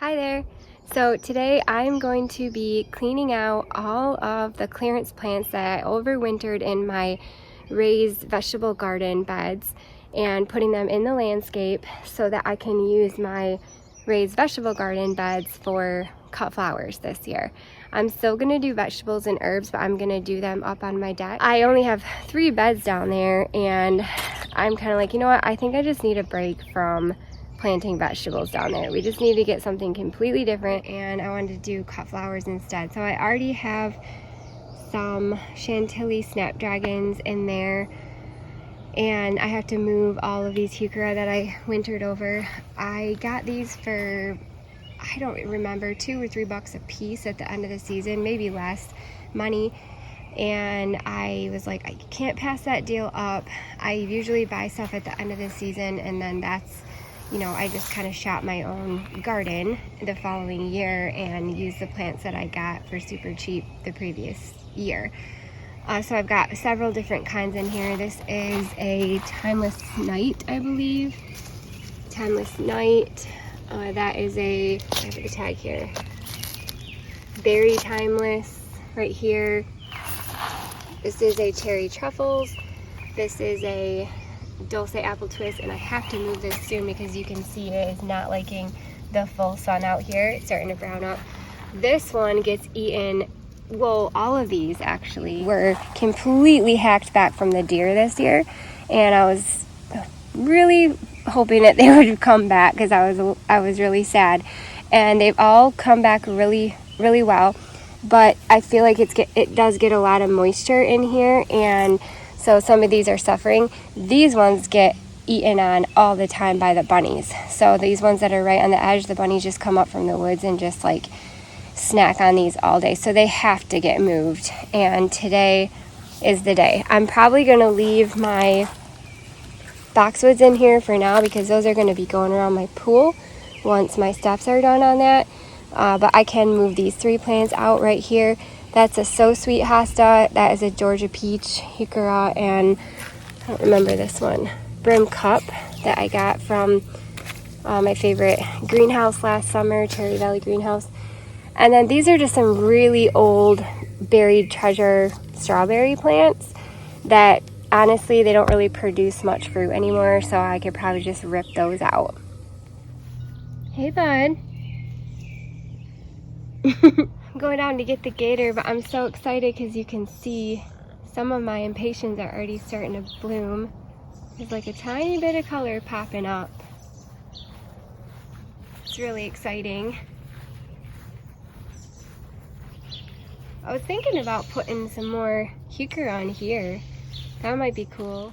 Hi there. So today I'm going to be cleaning out all of the clearance plants that I overwintered in my raised vegetable garden beds and putting them in the landscape so that I can use my raised vegetable garden beds for cut flowers this year. I'm still going to do vegetables and herbs, but I'm going to do them up on my deck. I only have 3 beds down there, and I'm kind of like, you know what, I think I just need a break from planting vegetables down there. We just need to get something completely different, and I wanted to do cut flowers instead. So I already have some Chantilly snapdragons in there, and I have to move all of these Heuchera that I wintered over. I got these for, I don't remember, $2 or $3 a piece at the end of the season, maybe less money. And I was like, I can't pass that deal up. I usually buy stuff at the end of the season, and then that's, you know, I just kind of shop my own garden the following year and use the plants that I got for super cheap the previous year. So I've got several different kinds in here. This is a Timeless Night, I believe. Timeless Night. That is a, I have the tag here, Berry Timeless right here. This is a Cherry Truffles. This is a Dulce Apple Twist, and I have to move this soon because you can see it is not liking the full sun out here. It's starting to brown up. This one gets eaten. Well, all of these actually were completely hacked back from the deer this year, and I was really hoping that they would come back because I was really sad, and they've all come back really well. But I feel like it does get a lot of moisture in here, and so some of these are suffering. These ones get eaten on all the time by the bunnies. So these ones that are right on the edge, the bunnies just come up from the woods and just like snack on these all day. So they have to get moved, and today is the day. I'm probably going to leave my boxwoods in here for now because those are going to be going around my pool once my steps are done on that. But I can move these 3 plants out right here. That's a So Sweet Hosta. That is a Georgia Peach Heuchera, and I don't remember this one, Brim Cup, that I got from my favorite greenhouse last summer, Cherry Valley Greenhouse. And then these are just some really old buried treasure strawberry plants that honestly they don't really produce much fruit anymore, so I could probably just rip those out. Hey bud. I'm going down to get the gator, but I'm so excited because you can see some of my impatiens are already starting to bloom. There's like a tiny bit of color popping up. It's really exciting. I was thinking about putting some more Heuchera on here. That might be cool.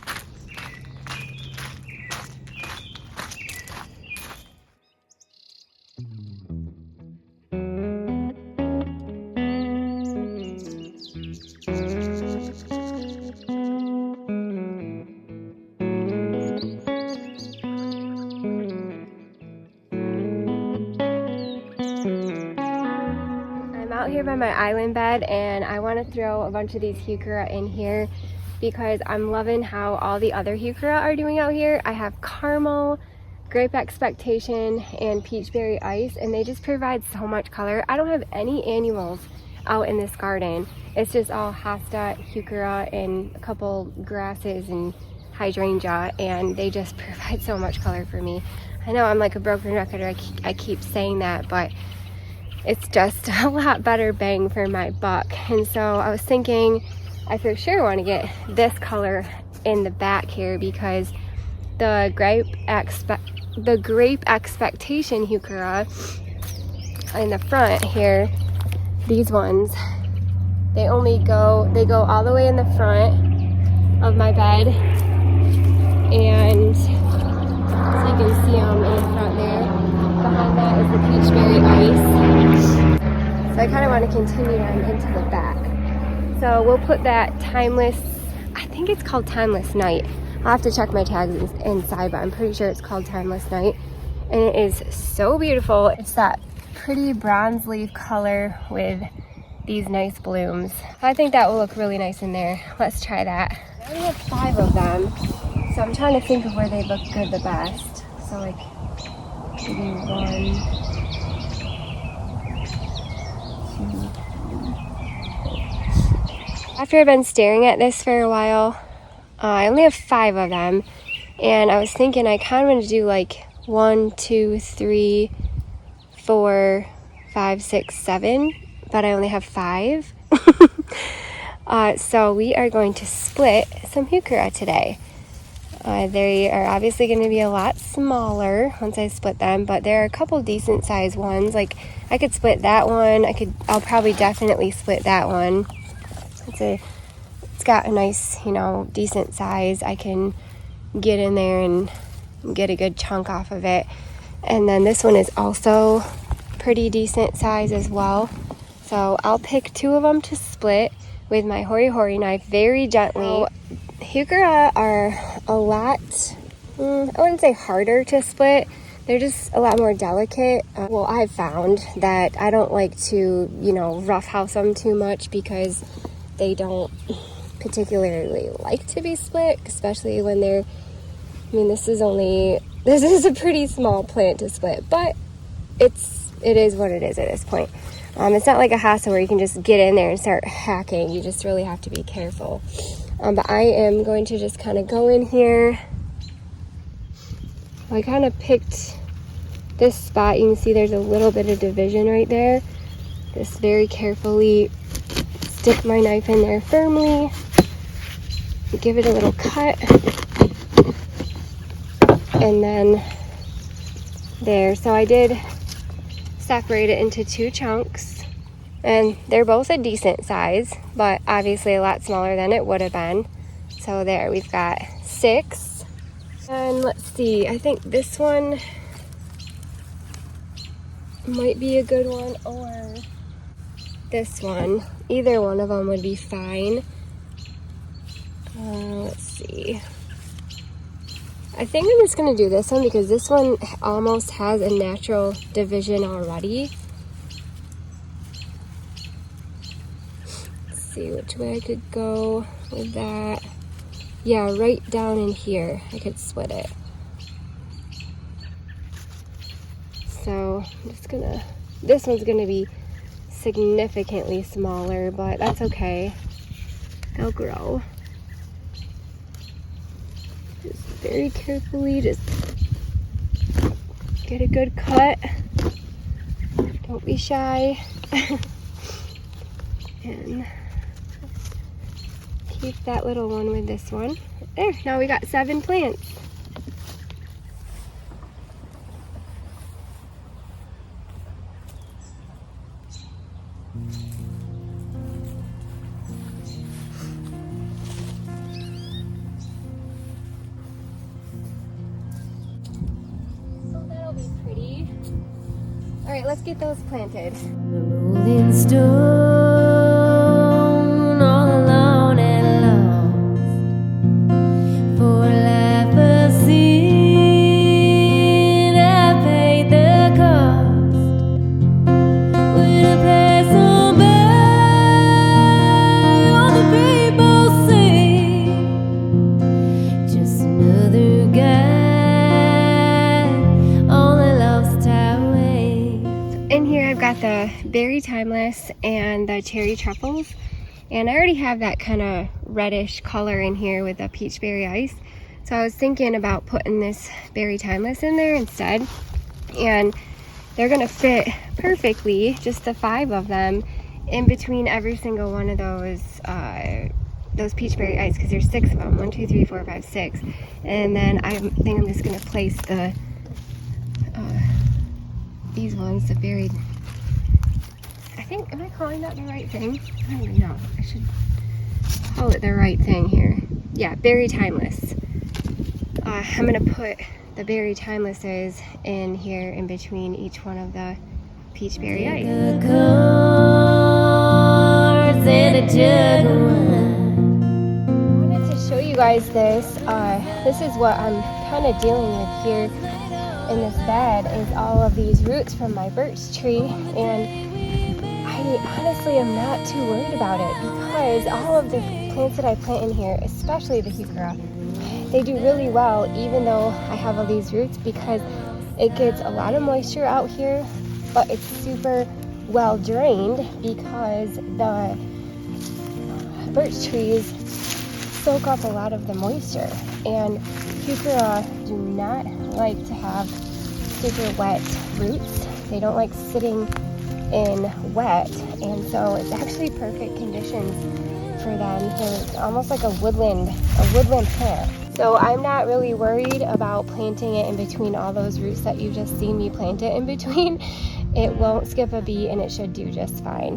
Out here by my island bed, and I want to throw a bunch of these Heuchera in here because I'm loving how all the other Heuchera are doing out here. I have Caramel, Grape Expectation, and Peachberry Ice, and they just provide so much color. I don't have any annuals out in this garden. It's just all Hosta, Heuchera, and a couple grasses and hydrangea, and they just provide so much color for me. I know I'm like a broken record. I keep saying that, but it's just a lot better bang for my buck. And so I was thinking I for sure want to get this color in the back here because the Grape Expectation Heuchera in the front here, these ones, they go all the way in the front of my bed, and so you can see them in the front there. Behind that is the Peachberry Ice. So I kind of want to continue on into the back. So we'll put that Timeless, I think it's called Timeless Night. I'll have to check my tags inside, but I'm pretty sure it's called Timeless Night. And it is so beautiful. It's that pretty bronze leaf color with these nice blooms. I think that will look really nice in there. Let's try that. I only have 5 of them, so I'm trying to think of where they look good the best. So like maybe 1, After I've been staring at this for a while, I only have 5 of them, and I was thinking I kind of want to do like 1, 2, 3, 4, 5, 6, 7, but I only have 5. So we are going to split some Heuchera today. They are obviously going to be a lot smaller once I split them, but there are a couple decent sized ones. Like I could split that one. I'll probably definitely split that one. It's got a nice, decent size. I can get in there and get a good chunk off of it. And then this one is also pretty decent size as well. So I'll pick 2 of them to split with my hori knife very gently. Heuchera are a lot, I wouldn't say harder to split. They're just a lot more delicate. Well, I've found that I don't like to, roughhouse them too much because they don't particularly like to be split, especially when this is a pretty small plant to split, but it is what it is at this point. It's not like a hossa where you can just get in there and start hacking. You just really have to be careful. But I am going to just kind of go in here. I kind of picked this spot. You can see there's a little bit of division right there. Just very carefully stick my knife in there firmly. Give it a little cut. And then there. So I did separate it into 2 chunks, and they're both a decent size, but obviously a lot smaller than it would have been. So there, we've got 6. And let's see, I think this one might be a good one, or this one. Either one of them would be fine. Let's see. I think I'm just going to do this one because this one almost has a natural division already. Let's see which way I could go with that. Yeah, right down in here I could split it. So I'm just gonna, this one's going to be significantly smaller, but that's okay. They'll grow. Just very carefully, just get a good cut. Don't be shy. And keep that little one with this one. There, now we got 7 plants. All right, let's get those planted. The rolling stone, all alone and lost. For life I've seen, I paid the cost. When I pass on by, all the people sing, just another guy on the lost highway. In here I've got the berry timeless and the cherry truffles, and I already have that kind of reddish color in here with the peach berry ice, so I was thinking about putting this berry timeless in there instead, and they're gonna fit perfectly, just the 5 of them, in between every single one of those peach berry ice, because there's 6 of them, 1, 2, 3, 4, 5, 6, and then I think I'm just gonna place the these ones, the berry, am I calling that the right thing? I don't even know. I should call it the right thing here. Yeah, berry timeless. I'm gonna put the berry timelesses in here in between each one of the peach berry ice. The cards and a jug of wine. I wanted to show you guys this. This is what I'm kind of dealing with here in this bed, is all of these roots from my birch tree, and I honestly am not too worried about it because all of the plants that I plant in here, especially the Heuchera, they do really well even though I have all these roots, because it gets a lot of moisture out here, but it's super well drained because birch trees soak up a lot of the moisture, and Heuchera do not like to have super wet roots. They don't like sitting in wet, and so it's actually perfect conditions for them. They're almost like a woodland plant. So I'm not really worried about planting it in between all those roots that you just seen me plant it in between. It won't skip a beat and it should do just fine.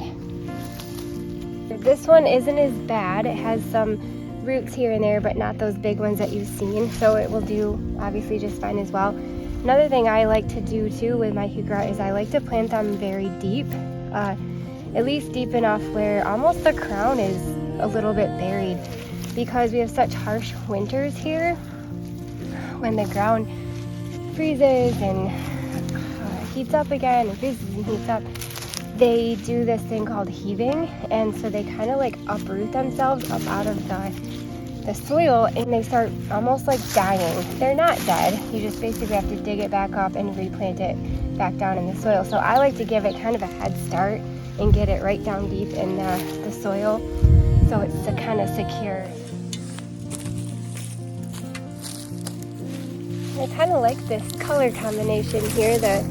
This one isn't as bad. It has some roots here and there, but not those big ones that you've seen, so it will do obviously just fine as well. Another thing I like to do too with my Heuchera is I like to plant them very deep, at least deep enough where almost the crown is a little bit buried, because we have such harsh winters here. When the ground freezes and heats up again and freezes and heats up, they do this thing called heaving, and so they kind of like uproot themselves up out of the soil, and they start almost like dying. They're not dead, you just basically have to dig it back up and replant it back down in the soil. So I like to give it kind of a head start and get it right down deep in the soil, so it's kind of secure. I kind of like this color combination here, the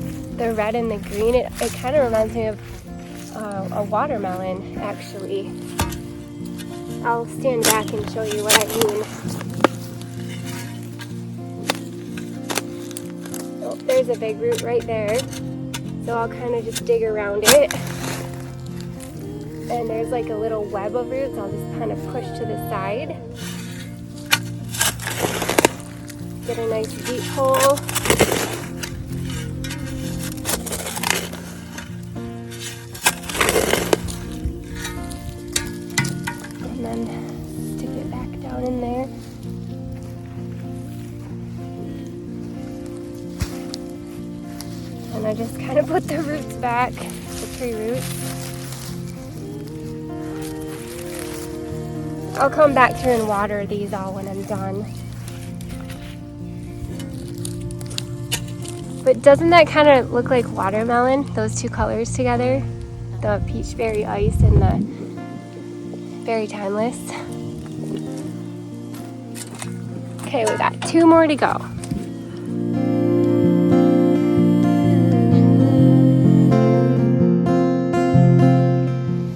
red and the green. It kind of reminds me of a watermelon, actually. I'll stand back and show you what I mean. Oh, there's a big root right there. So I'll kind of just dig around it. And there's like a little web of roots. I'll just kind of push to the side. Get a nice deep hole. And then stick it back down in there. And I just kind of put the roots back, the tree roots. I'll come back through and water these all when I'm done. But doesn't that kind of look like watermelon, those two colors together? The peach berry ice and the berry timeless. Okay, we got 2 more to go.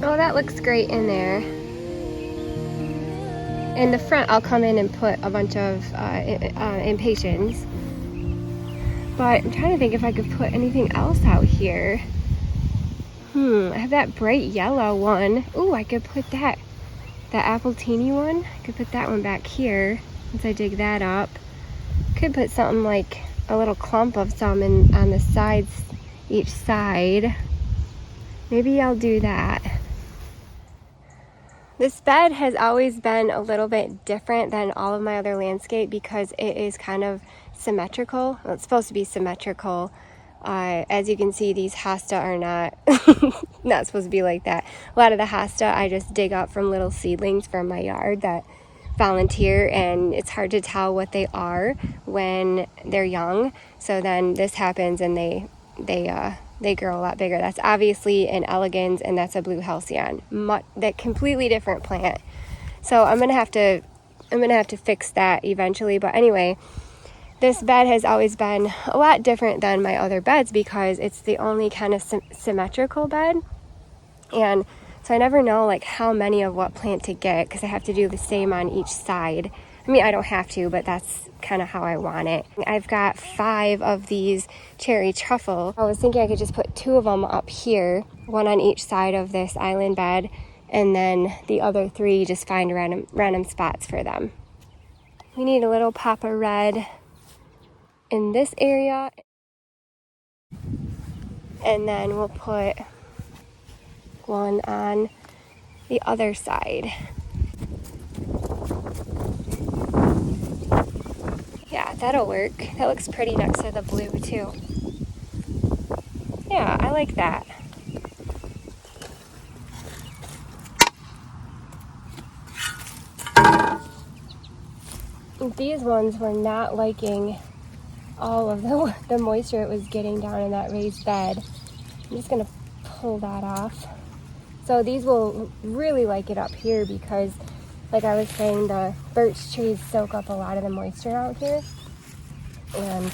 Oh, that looks great in there. In the front, I'll come in and put a bunch of impatiens. But I'm trying to think if I could put anything else out here. I have that bright yellow one. Ooh, I could put that apple teeny one. I could put that one back here once I dig that up. Could put something like a little clump of some on the sides, each side. Maybe I'll do that. This bed has always been a little bit different than all of my other landscape because it is kind of symmetrical. Well, it's supposed to be symmetrical. As you can see, these hosta are not supposed to be like that. A lot of the hosta I just dig up from little seedlings from my yard that volunteer, and it's hard to tell what they are when they're young. So then this happens and they grow a lot bigger. That's obviously an elegans, and that's a blue halcyon. That completely different plant. So I'm gonna have to fix that eventually. But anyway, this bed has always been a lot different than my other beds because it's the only kind of symmetrical bed, and so I never know like how many of what plant to get because I have to do the same on each side. I mean, I don't have to, but that's kind of how I want it. I've got 5 of these cherry truffle. I was thinking I could just put 2 of them up here, one on each side of this island bed, and then the other 3 just find random spots for them. We need a little pop of red in this area, and then we'll put one on the other side. Yeah, that'll work. That looks pretty next to the blue too. Yeah, I like that. These ones were not liking all of the moisture it was getting down in that raised bed. I'm just gonna pull that off. So these will really like it up here because, like I was saying, the birch trees soak up a lot of the moisture out here. And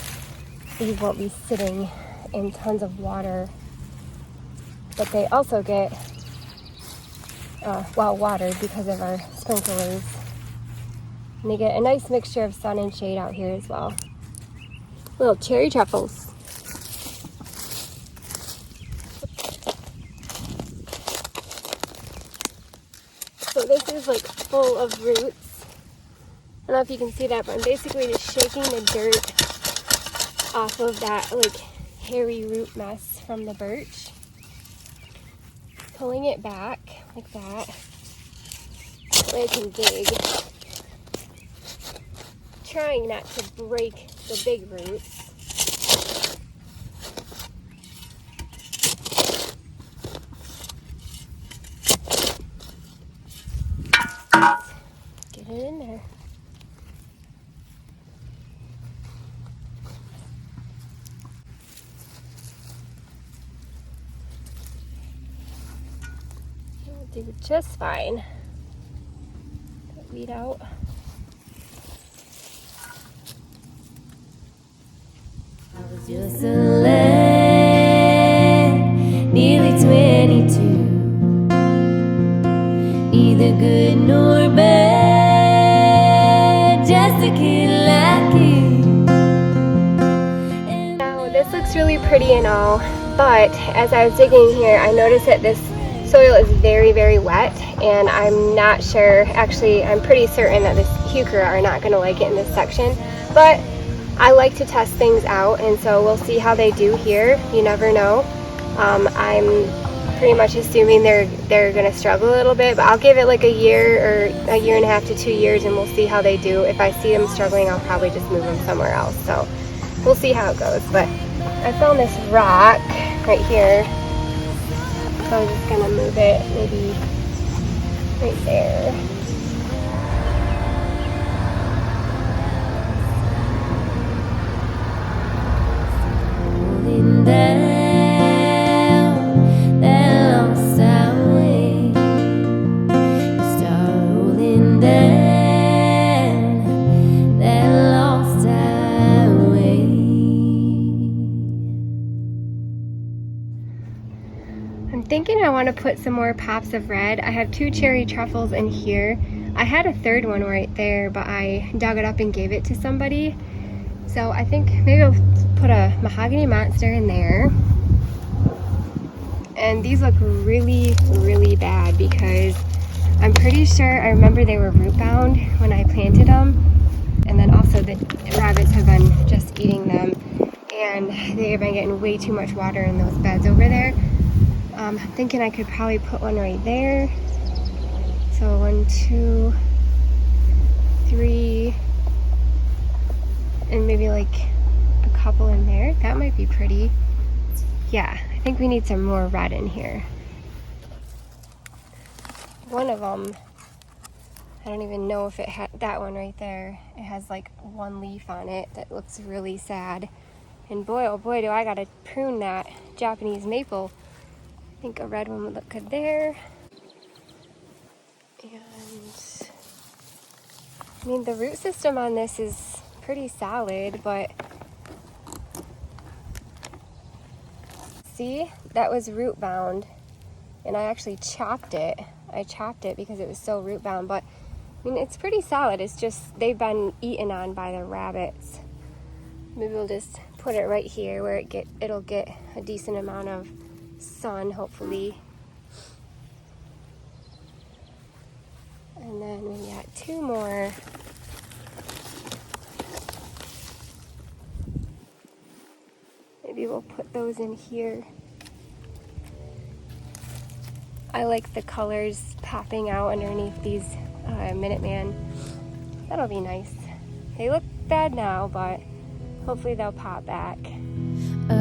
these won't be sitting in tons of water. But they also get well watered because of our sprinklers. And they get a nice mixture of sun and shade out here as well. Little cherry truffles. So this is like full of roots. I don't know if you can see that, but I'm basically just shaking the dirt off of that like hairy root mess from the birch. Pulling it back like that. That way I can dig. Trying not to break the big roots. Get it in there. It'll do just fine. Weed out. I was just a lad, nearly 22. Neither good nor bad, just a kid like you. Now this looks really pretty and all, but as I was digging here, I noticed that this soil is very, very wet, and I'm not sure, actually I'm pretty certain that this Heuchera are not going to like it in this section, but I like to test things out, and so we'll see how they do here. You never know. I'm pretty much assuming they're going to struggle a little bit, but I'll give it like a year or a year and a half to 2 years, and we'll see how they do. If I see them struggling, I'll probably just move them somewhere else, so we'll see how it goes. But I found this rock right here, so I'm just going to move it maybe right there. Rolling down that lost highway, start rolling down that lost highway. I'm thinking I want to put some more pops of red. I have 2 cherry truffles in here. I had a third one right there, but I dug it up and gave it to somebody. So I think maybe I'll put a mahogany monster in there. And these look really, really bad because I'm pretty sure I remember they were root bound when I planted them. And then also the rabbits have been just eating them. And they've been getting way too much water in those beds over there. I'm thinking I could probably put one right there. So 1, 2, 3, and maybe like a couple in there. That might be pretty. Yeah, I think we need some more red in here. One of them, I don't even know if it had, that one right there, it has like 1 leaf on it that looks really sad. And boy, oh boy, do I gotta prune that Japanese maple. I think a red one would look good there. And I mean, the root system on this is pretty solid, but see, that was root bound, and I actually chopped it. I chopped it because it was so root bound, but I mean, it's pretty solid. It's just they've been eaten on by the rabbits. Maybe we'll just put it right here where it'll get a decent amount of sun, hopefully. And then we got 2 more. Maybe we'll put those in here. I like the colors popping out underneath these Minuteman. That'll be nice. They look bad now, but hopefully they'll pop back. I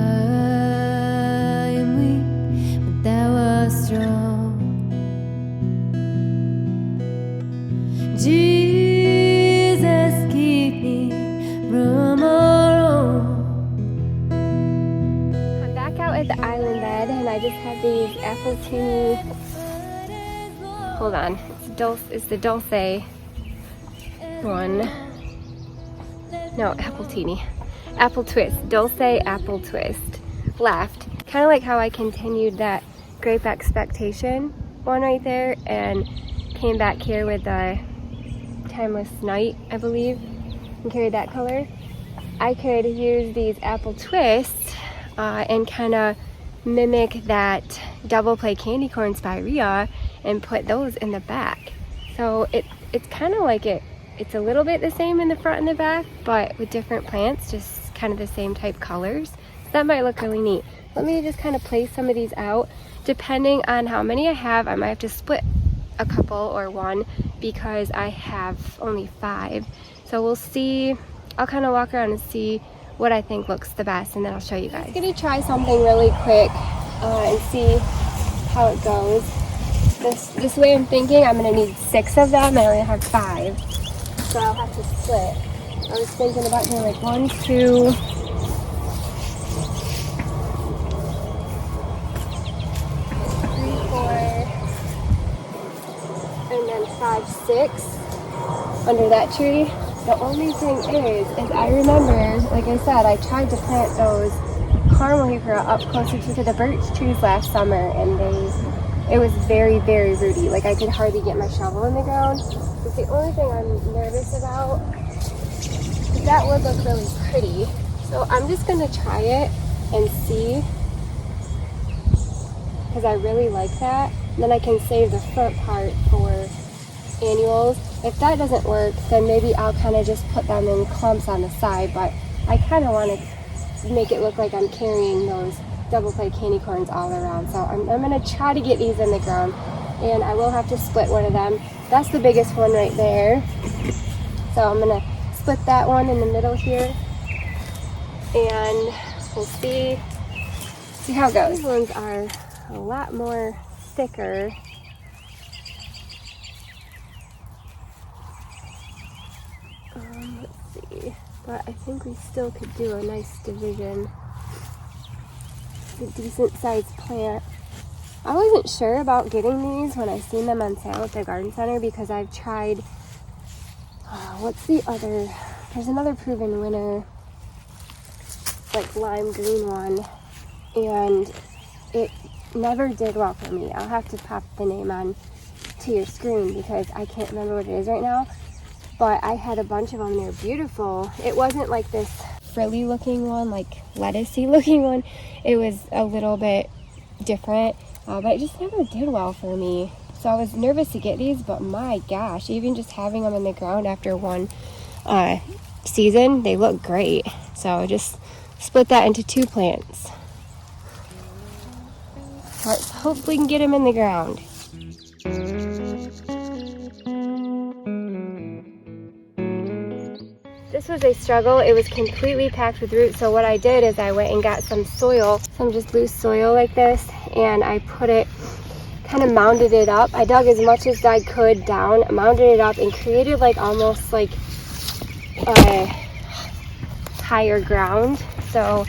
am weak, but thou art strong. Jesus, keep me from our own. I'm back out at the island bed, and I just have these apple hold on. It's the Dulce one. No, Appletini. Apple Twist. Dulce Apple Twist. Left. Kind of like how I continued that Grape Expectation one right there and came back here with the Timeless Night, I believe, and carried that color. I could use these Apple Twists and kind of mimic that Double Play Candy Corn Spirea and put those in the back. So it's kind of like it's a little bit the same in the front and the back, but with different plants, just kind of the same type colors. So that might look really neat. Let me just kind of place some of these out. Depending on how many I have, I might have to split a couple or one because I have only 5. So we'll see. I'll kind of walk around and see what I think looks the best, and then I'll show you guys. I'm gonna try something really quick and see how it goes. This way I'm thinking I'm gonna need 6 of them. I only have 5, so I'll have to split. I was thinking about doing like 1, 2, 3, 4, and then 5, 6 under that tree. The only thing is I remember, like I said, I tried to plant those caramel Heuchera up closer to the birch trees last summer, and it was very, very rooty. Like I could hardly get my shovel in the ground. It's the only thing I'm nervous about. That would look really pretty. So I'm just gonna try it and see, because I really like that. And then I can save the front part for annuals. If that doesn't work, then maybe I'll kind of just put them in clumps on the side, but I kind of want to make it look like I'm carrying those Double Play candy corns all around. So I'm going to try to get these in the ground, and I will have to split one of them. That's the biggest one right there. So I'm going to split that one in the middle here, and we'll see how it goes. These ones are a lot more thicker. Let's see, but I think we still could do a nice division. It's a decent sized plant. I wasn't sure about getting these when I seen them on sale at the garden center because I've tried, what's the other, there's another proven winner, like lime green one, and it never did well for me. I'll have to pop the name on to your screen because I can't remember what it is right now. But I had a bunch of them, they're beautiful. It wasn't like this frilly looking one, like lettucey looking one. It was a little bit different, but it just never did well for me. So I was nervous to get these, but my gosh, even just having them in the ground after one season, they look great. So just split that into 2 plants. Let's hope we can get them in the ground. This was a struggle. It was completely packed with roots. So what I did is I went and got some soil, some just loose soil like this, and I put it, kind of mounded it up. I dug as much as I could down, mounded it up, and created like almost like higher ground so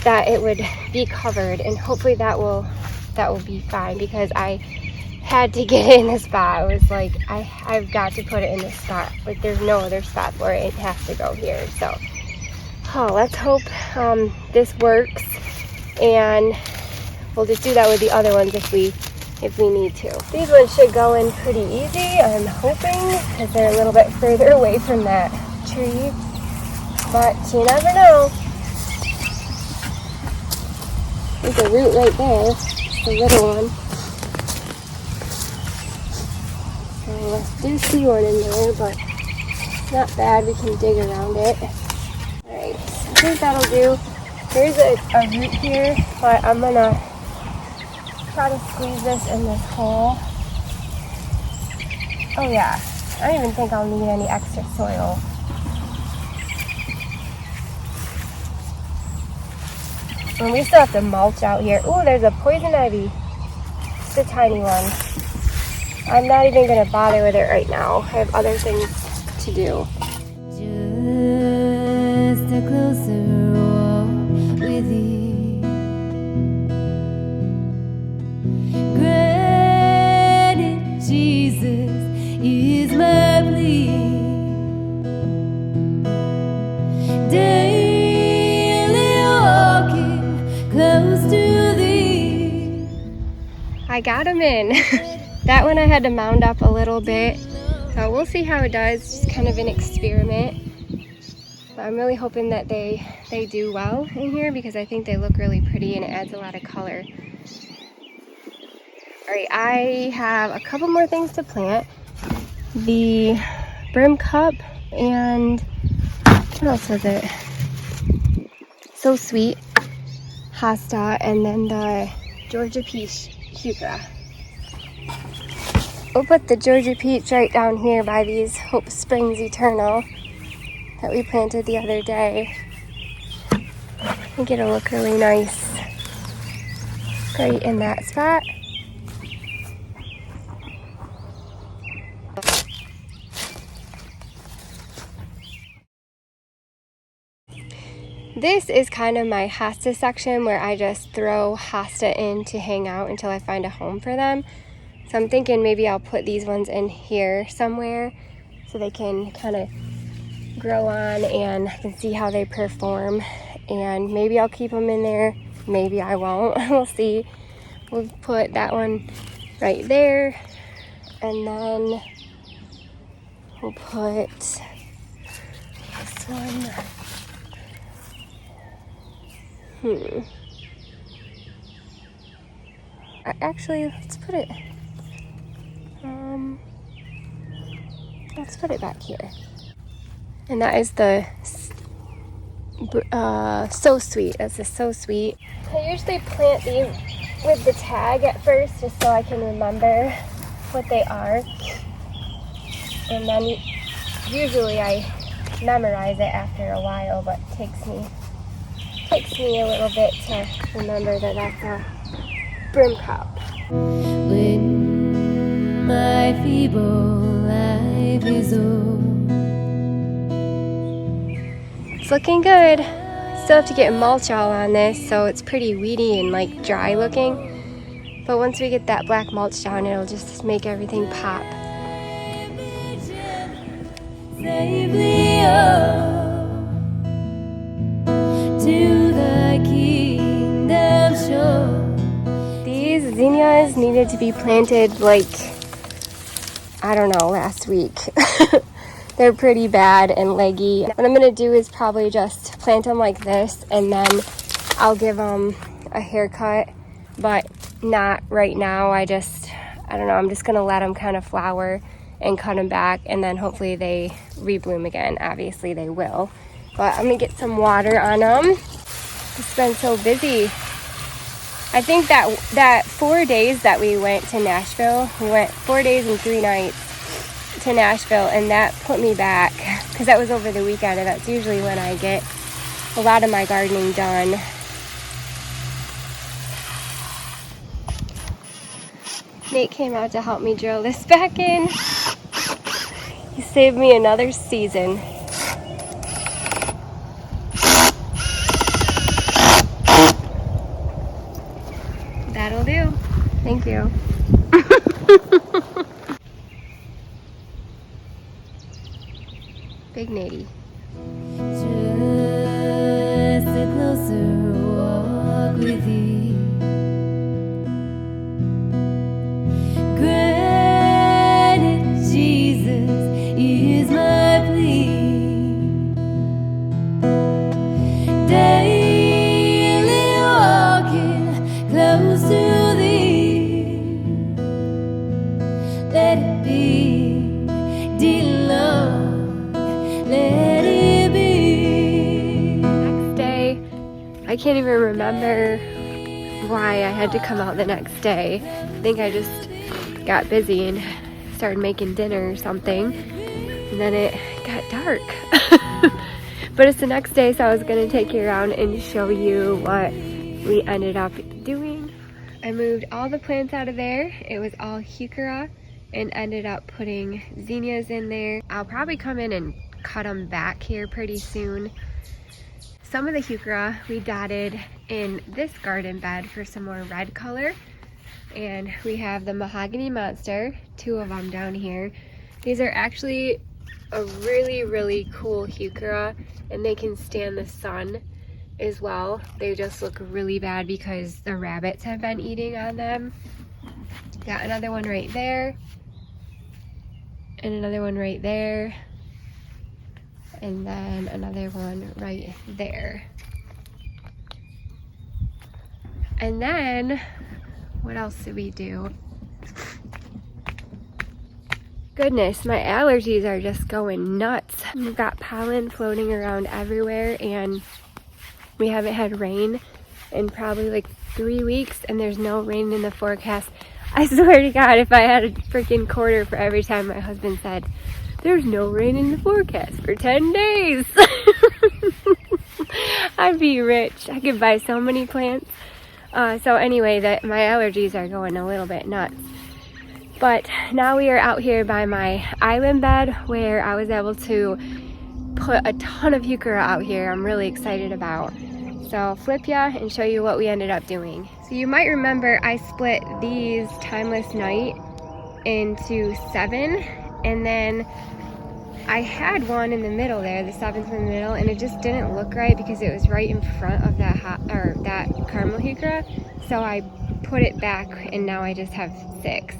that it would be covered, and hopefully that will be fine because I had to get it in the spot. I was like, I've got to put it in this spot. Like there's no other spot for it. It has to go here. So, let's hope this works, and we'll just do that with the other ones if we need to. These ones should go in pretty easy, I'm hoping, because they're a little bit further away from that tree. But you never know. There's a root right there, the little one. So do see one in there, but not bad. We can dig around it. Alright, I think that'll do. There's a root here, but I'm gonna try to squeeze this in this hole. Oh yeah, I don't even think I'll need any extra soil. And we still have to mulch out here. Ooh, there's a poison ivy. Just a tiny one. I'm not even going to bother with it right now. I have other things to do. Just a closer walk with you. Gratitude I got them in. That one I had to mound up a little bit. So we'll see how it does. It's just kind of an experiment. But I'm really hoping that they do well in here because I think they look really pretty and it adds a lot of color. Alright, I have a couple more things to plant. The brim cup and what else was it? So Sweet, hosta, and then the Georgia peach heuchera. We'll put the Georgia peach right down here by these Hope Springs Eternal that we planted the other day. I think it'll look really nice right in that spot. This is kind of my hosta section where I just throw hosta in to hang out until I find a home for them. So I'm thinking maybe I'll put these ones in here somewhere so they can kind of grow on and I can see how they perform. And maybe I'll keep them in there, maybe I won't. We'll see. We'll put that one right there and then we'll put this one. Actually, let's put it back here. And that is the So Sweet. That's the So Sweet. I usually plant these with the tag at first just so I can remember what they are. And then usually I memorize it after a while, but it takes me a little bit to remember that that's a brim cup. When my feeble life is over, it's looking good. Still have to get mulch all on this, so it's pretty weedy and like dry looking. But once we get that black mulch down, it'll just make everything pop. safely up to the kingdom shore. These zinnias needed to be planted like, I don't know, last week. They're pretty bad and leggy. What I'm gonna do is probably just plant them like this and then I'll give them a haircut, but not right now. I don't know, I'm just gonna let them kind of flower and cut them back and then hopefully they rebloom again. Obviously they will. But I'm gonna get some water on them. It's been so busy. I think that 4 days that we went to Nashville, we went 4 days and 3 nights to Nashville, and that put me back because that was over the weekend and that's usually when I get a lot of my gardening done. Nate came out to help me drill this back in. He saved me another season. That'll do. Thank you. Big Natey. Just a closer walk with thee. Granted, Jesus is my plea. Daily walking close to thee. Let it be, dear Lord, let it be. Next day, I can't even remember why I had to come out the next day. I think I just got busy and started making dinner or something, and then it got dark. But it's the next day, so I was gonna take you around and show you what we ended up doing. I moved all the plants out of there. It was all Heuchera and ended up putting zinnias in there. I'll probably come in and cut them back here pretty soon. Some of the Heuchera we dotted in this garden bed for some more red color. And we have the Mahogany Monster, 2 of them down here. These are actually a really, really cool Heuchera, and they can stand the sun as well. They just look really bad because the rabbits have been eating on them. Got another one right there. And another one right there. And then another one right there. And then, what else did we do? Goodness, my allergies are just going nuts. We've got pollen floating around everywhere, and we haven't had rain in probably like 3 weeks, and there's no rain in the forecast. I swear to God, if I had a freaking quarter for every time my husband said, there's no rain in the forecast for 10 days. I'd be rich. I could buy so many plants. So anyway, my allergies are going a little bit nuts. But now we are out here by my island bed where I was able to put a ton of Heuchera out here. I'm really excited about. So I'll flip ya and show you what we ended up doing. So you might remember I split these Timeless Night into 7, and then I had one in the middle there, the 7th in the middle, and it just didn't look right because it was right in front of that caramel Heuchera. So I put it back, and now I just have 6.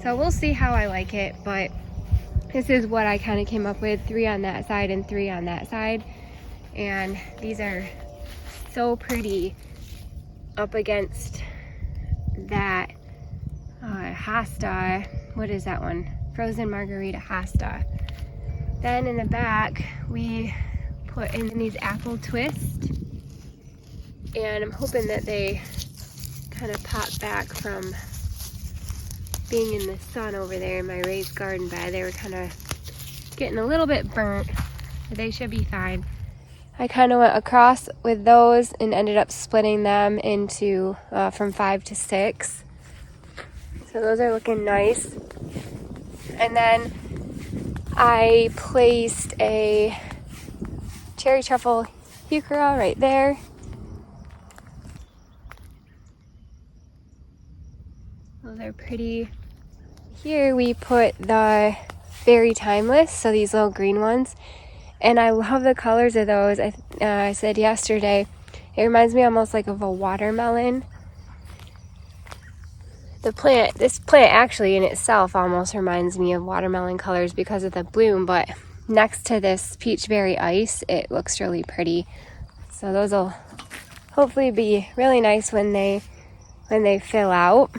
So we'll see how I like it, but this is what I kind of came up with, 3 on that side and 3 on that side. And these are so pretty up against that hosta. What is that one? Frozen margarita hosta. Then in the back, we put in these apple twists, and I'm hoping that they kind of pop back from being in the sun over there in my raised garden bed. They were kind of getting a little bit burnt, but they should be fine. I kind of went across with those and ended up splitting them into from 5 to 6. So those are looking nice. And then I placed a cherry truffle Heuchera right there. Those are pretty. Here we put the Very Timeless, so these little green ones. And I love the colors of those. I said yesterday, it reminds me almost like of a watermelon. This plant actually in itself almost reminds me of watermelon colors because of the bloom, but next to this peachberry ice, it looks really pretty. So those will hopefully be really nice when they fill out.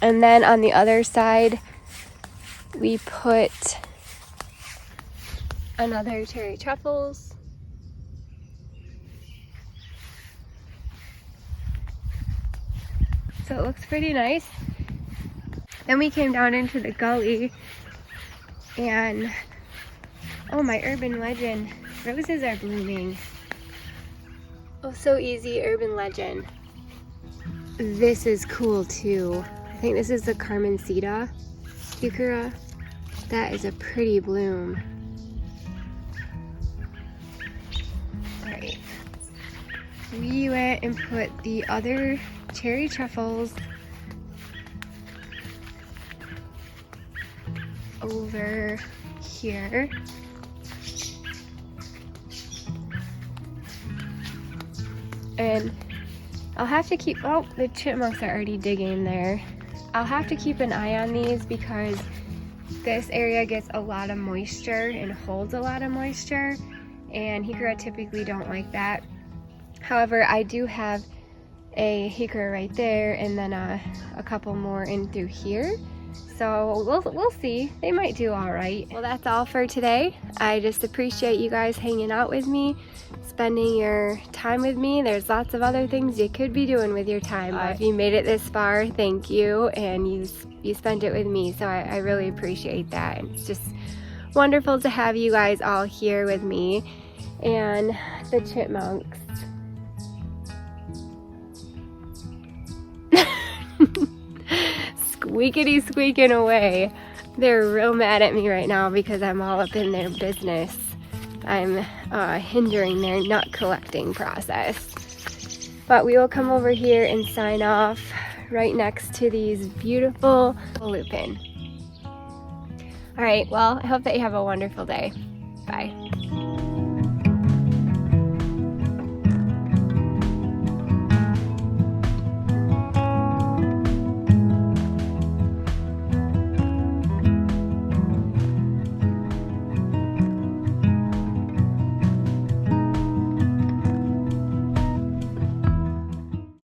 And then on the other side, we put another cherry truffles. So it looks pretty nice. Then we came down into the gully, and oh, my urban legend roses are blooming. Oh, so easy, urban legend. This is cool too. I think this is the Carmencita Heuchera. That is a pretty bloom. Alright. We went and put the other cherry truffles over here. And I'll have to keep, oh, the chipmunks are already digging there. I'll have to keep an eye on these because this area gets a lot of moisture and holds a lot of moisture, and Heuchera typically don't like that. However, I do have a Heuchera right there, and then a couple more in through here. So we'll see. They might do all right. Well, that's all for today. I just appreciate you guys hanging out with me, spending your time with me. There's lots of other things you could be doing with your time, but if you made it this far, thank you, and you spent it with me, so I really appreciate that. And it's just wonderful to have you guys all here with me. And the chipmunks. Squeakity squeaking away. They're real mad at me right now because I'm all up in their business. I'm hindering their nut collecting process. But we will come over here and sign off right next to these beautiful lupin. All right, well, I hope that you have a wonderful day. Bye.